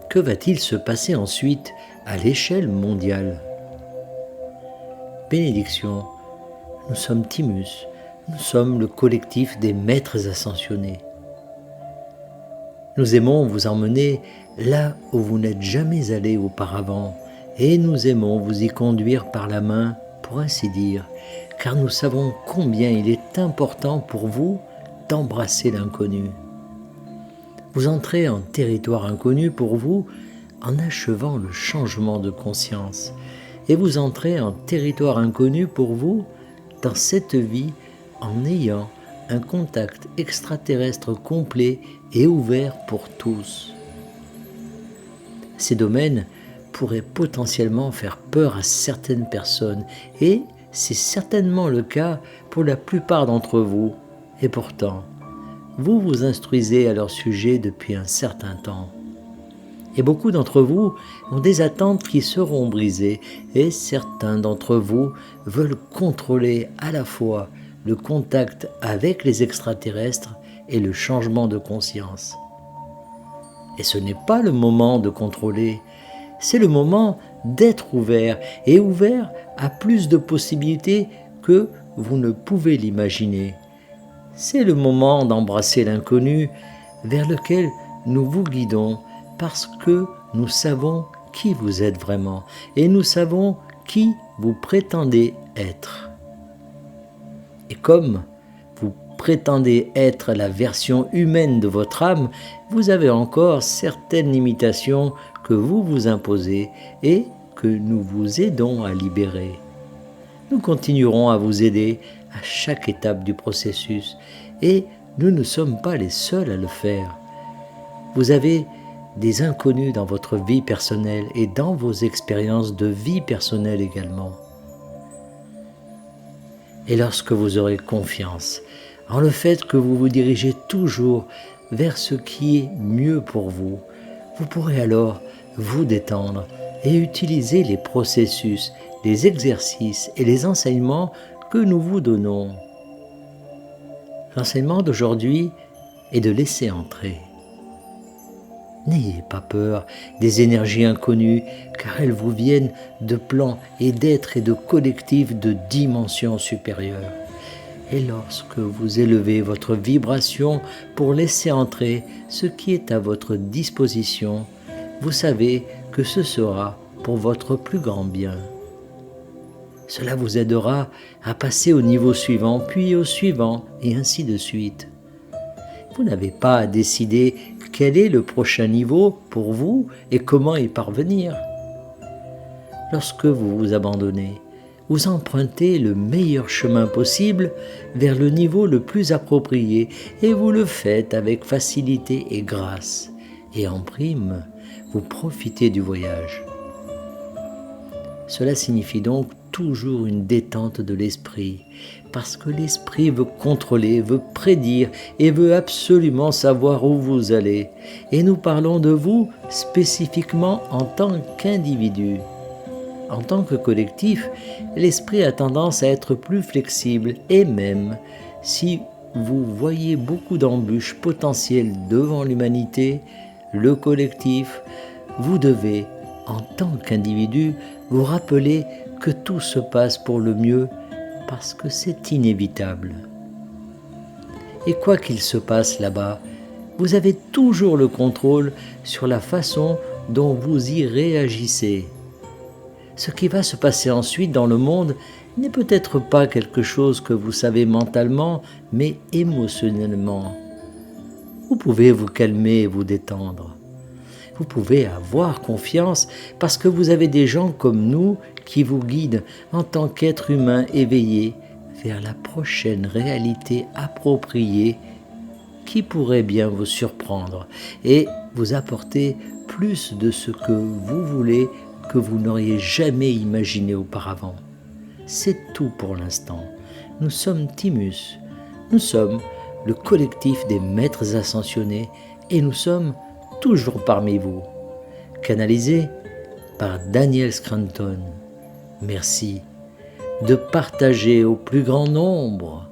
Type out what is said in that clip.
Que va-t-il se passer ensuite à l'échelle mondiale? Bénédiction, nous sommes Timus, nous sommes le collectif des maîtres ascensionnés. Nous aimons vous emmener là où vous n'êtes jamais allé auparavant, et nous aimons vous y conduire par la main, pour ainsi dire, car nous savons combien il est important pour vous d'embrasser l'inconnu. Vous entrez en territoire inconnu pour vous en achevant le changement de conscience, et vous entrez en territoire inconnu pour vous dans cette vie en ayant un contact extraterrestre complet et ouvert pour tous. Ces domaines pourraient potentiellement faire peur à certaines personnes, et c'est certainement le cas pour la plupart d'entre vous, et pourtant, vous vous instruisez à leur sujet depuis un certain temps. Et beaucoup d'entre vous ont des attentes qui seront brisées, et certains d'entre vous veulent contrôler à la fois le contact avec les extraterrestres et le changement de conscience. Et ce n'est pas le moment de contrôler, c'est le moment d'être ouvert, et ouvert à plus de possibilités que vous ne pouvez l'imaginer. C'est le moment d'embrasser l'inconnu vers lequel nous vous guidons, parce que nous savons qui vous êtes vraiment, et nous savons qui vous prétendez être. Et comme vous prétendez être la version humaine de votre âme, vous avez encore certaines limitations que vous vous imposez et que nous vous aidons à libérer. Nous continuerons à vous aider à chaque étape du processus, et nous ne sommes pas les seuls à le faire. Vous avez des inconnus dans votre vie personnelle et dans vos expériences de vie personnelle également. Et lorsque vous aurez confiance en le fait que vous vous dirigez toujours vers ce qui est mieux pour vous, vous pourrez alors vous détendre et utiliser les processus, les exercices et les enseignements que nous vous donnons. L'enseignement d'aujourd'hui est de laisser entrer. N'ayez pas peur des énergies inconnues, car elles vous viennent de plans et d'êtres et de collectifs de dimensions supérieures. Et lorsque vous élevez votre vibration pour laisser entrer ce qui est à votre disposition, vous savez que ce sera pour votre plus grand bien. Cela vous aidera à passer au niveau suivant, puis au suivant, et ainsi de suite. Vous n'avez pas à décider quel est le prochain niveau pour vous et comment y parvenir. Lorsque vous vous abandonnez, vous empruntez le meilleur chemin possible vers le niveau le plus approprié, et vous le faites avec facilité et grâce. Et en prime, vous profitez du voyage. Cela signifie donc toujours une détente de l'esprit, parce que l'esprit veut contrôler, veut prédire et veut absolument savoir où vous allez. Et nous parlons de vous spécifiquement en tant qu'individu. En tant que collectif, l'esprit a tendance à être plus flexible, et même si vous voyez beaucoup d'embûches potentielles devant l'humanité, le collectif, vous devez, en tant qu'individu, vous rappeler que tout se passe pour le mieux, parce que c'est inévitable. Et quoi qu'il se passe là-bas, vous avez toujours le contrôle sur la façon dont vous y réagissez. Ce qui va se passer ensuite dans le monde n'est peut-être pas quelque chose que vous savez mentalement, mais émotionnellement. Vous pouvez vous calmer et vous détendre. Vous pouvez avoir confiance parce que vous avez des gens comme nous qui vous guident en tant qu'être humain éveillé vers la prochaine réalité appropriée qui pourrait bien vous surprendre et vous apporter plus de ce que vous voulez que vous n'auriez jamais imaginé auparavant. C'est tout pour l'instant. Nous sommes Timus. Nous sommes le collectif des maîtres ascensionnés et nous sommes toujours parmi vous. Canalisé par Daniel Scranton. Merci de partager au plus grand nombre.